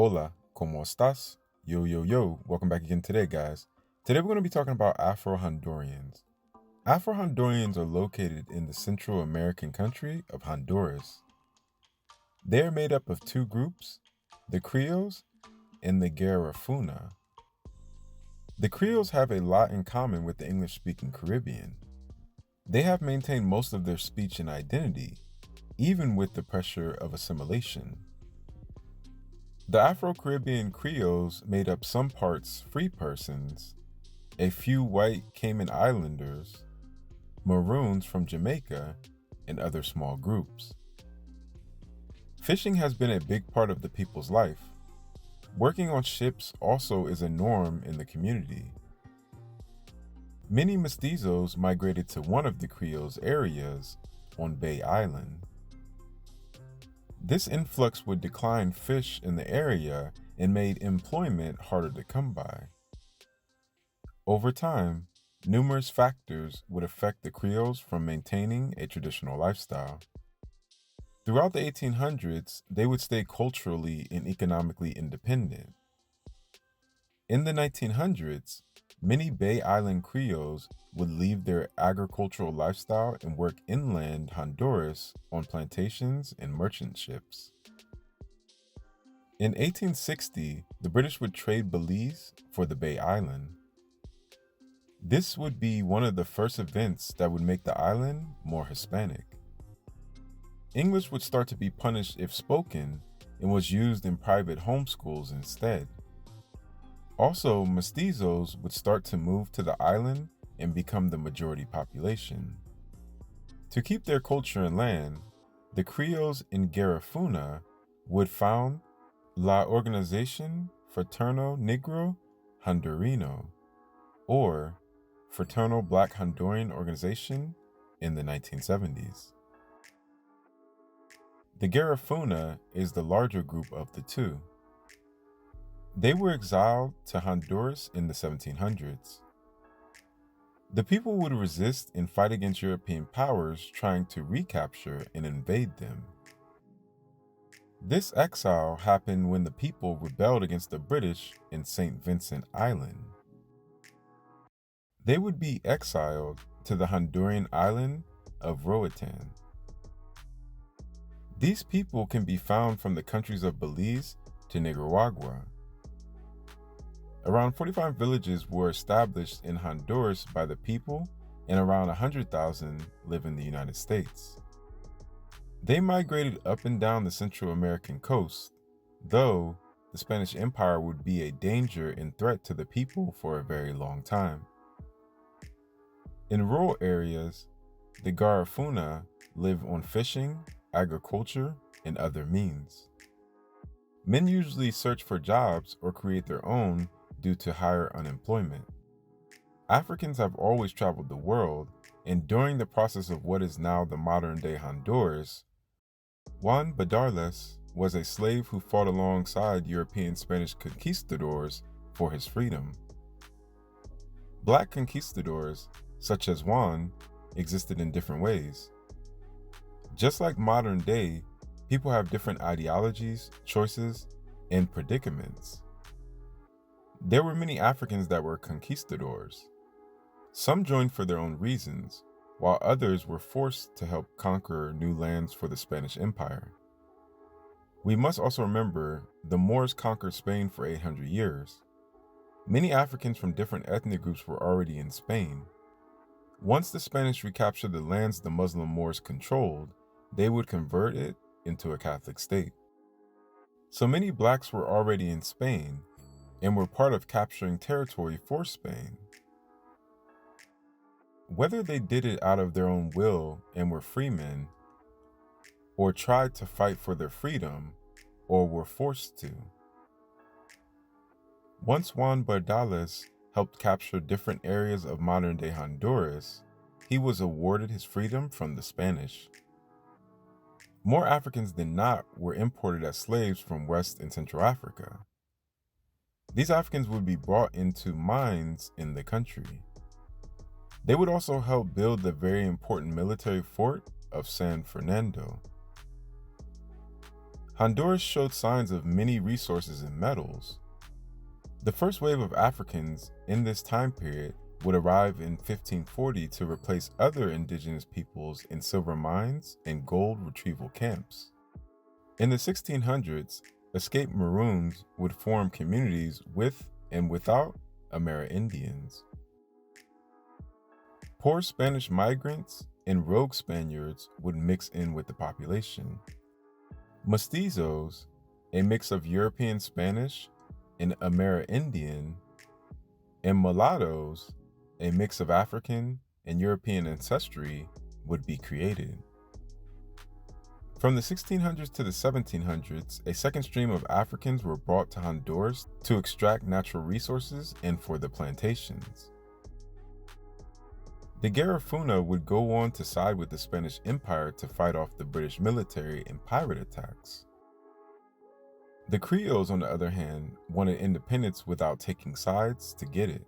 Hola, ¿cómo estás? Yo, yo, yo. Welcome back again today, guys. Today we're going to be talking about Afro Hondurans. Afro Hondurans are located in the Central American country of Honduras. They are made up of two groups, the Creoles and the Garifuna. The Creoles have a lot in common with the English-speaking Caribbean. They have maintained most of their speech and identity, even with the pressure of assimilation. The Afro-Caribbean Creoles made up some parts free persons, a few white Cayman Islanders, Maroons from Jamaica, and other small groups. Fishing has been a big part of the people's life. Working on ships also is a norm in the community. Many mestizos migrated to one of the Creoles' areas on Bay Island. This influx would decline fish in the area and made employment harder to come by. Over time, numerous factors would affect the Creoles from maintaining a traditional lifestyle. Throughout the 1800s, they would stay culturally and economically independent. In the 1900s, many Bay Island Creoles would leave their agricultural lifestyle and work inland Honduras on plantations and merchant ships. In 1860, the British would trade Belize for the Bay Island. This would be one of the first events that would make the island more Hispanic. English would start to be punished if spoken and was used in private homeschools instead. Also, mestizos would start to move to the island and become the majority population. To keep their culture and land, the Creoles in Garifuna would found La Organización Fraterno Negro Hondurino, or Fraternal Black Honduran Organization, in the 1970s. The Garifuna is the larger group of the two. They were exiled to Honduras in the 1700s. The people would resist and fight against European powers trying to recapture and invade them. This exile happened when the people rebelled against the British in St. Vincent Island. They would be exiled to the Honduran island of Roatan. These people can be found from the countries of Belize to Nicaragua. Around 45 villages were established in Honduras by the people, and around 100,000 live in the United States. They migrated up and down the Central American coast, though the Spanish Empire would be a danger and threat to the people for a very long time. In rural areas, the Garifuna live on fishing, agriculture, and other means. Men usually search for jobs or create their own due to higher unemployment. Africans have always traveled the world, and during the process of what is now the modern-day Honduras, Juan Badarles was a slave who fought alongside European Spanish conquistadors for his freedom. Black conquistadors, such as Juan, existed in different ways. Just like modern day, people have different ideologies, choices, and predicaments. There were many Africans that were conquistadors. Some joined for their own reasons, while others were forced to help conquer new lands for the Spanish Empire. We must also remember the Moors conquered Spain for 800 years. Many Africans from different ethnic groups were already in Spain. Once the Spanish recaptured the lands the Muslim Moors controlled, they would convert it into a Catholic state. So many blacks were already in Spain and were part of capturing territory for Spain. Whether they did it out of their own will and were freemen, or tried to fight for their freedom, or were forced to. Once Juan Bardales helped capture different areas of modern-day Honduras, he was awarded his freedom from the Spanish. More Africans than not were imported as slaves from West and Central Africa. These Africans would be brought into mines in the country. They would also help build the very important military fort of San Fernando. Honduras showed signs of many resources and metals. The first wave of Africans in this time period would arrive in 1540 to replace other indigenous peoples in silver mines and gold retrieval camps. In the 1600s, escaped Maroons would form communities with and without Amerindians. Poor Spanish migrants and rogue Spaniards would mix in with the population. Mestizos, a mix of European Spanish and Amerindian, and mulattoes, a mix of African and European ancestry, would be created. From the 1600s to the 1700s, a second stream of Africans were brought to Honduras to extract natural resources and for the plantations. The garifuna would go on to side with the Spanish Empire to fight off the British military and pirate attacks. The Creoles, on the other hand, wanted independence without taking sides to get it.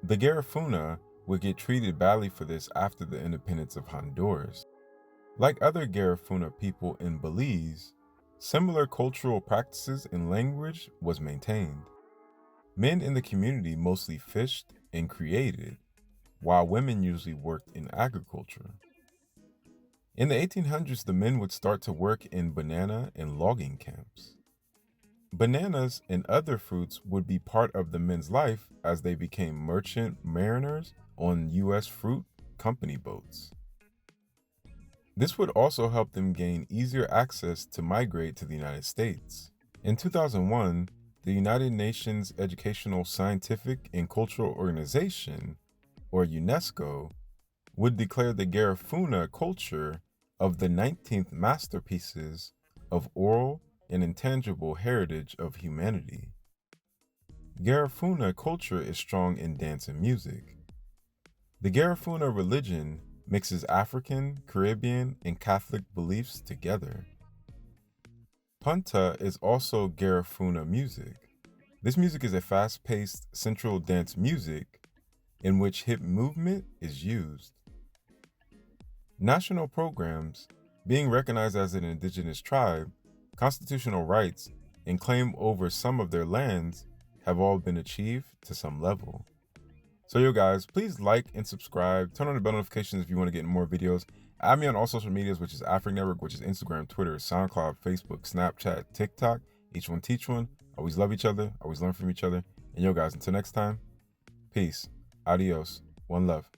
The garifuna would get treated badly for this after the independence of Honduras. Like other garifuna people in Belize, similar cultural practices and language was maintained. Men in the community mostly fished and created, while women usually worked in agriculture. In the 1800s, the men would start to work in banana and logging camps. Bananas and other fruits would be part of the men's life as they became merchant mariners on U.S. fruit company boats. This would also help them gain easier access to migrate to the United States. In 2001, the United Nations Educational, Scientific, and Cultural Organization, or UNESCO, would declare the garifuna culture of the 19th masterpieces of oral and intangible heritage of humanity. Garifuna culture is strong in dance and music. The garifuna religion mixes African, Caribbean, and Catholic beliefs together. Punta is also garifuna music. This music is a fast-paced central dance music in which hip movement is used. National programs, being recognized as an indigenous tribe, constitutional rights, and claim over some of their lands have all been achieved to some level. So yo guys, please like and subscribe, turn on the bell notifications if you want to get more videos. Add me on all social medias, which is African Network, which is Instagram, Twitter, SoundCloud, Facebook, Snapchat, TikTok. Each one teach one. Always love each other, always learn from each other. And yo guys, until next time, peace, adios, one love.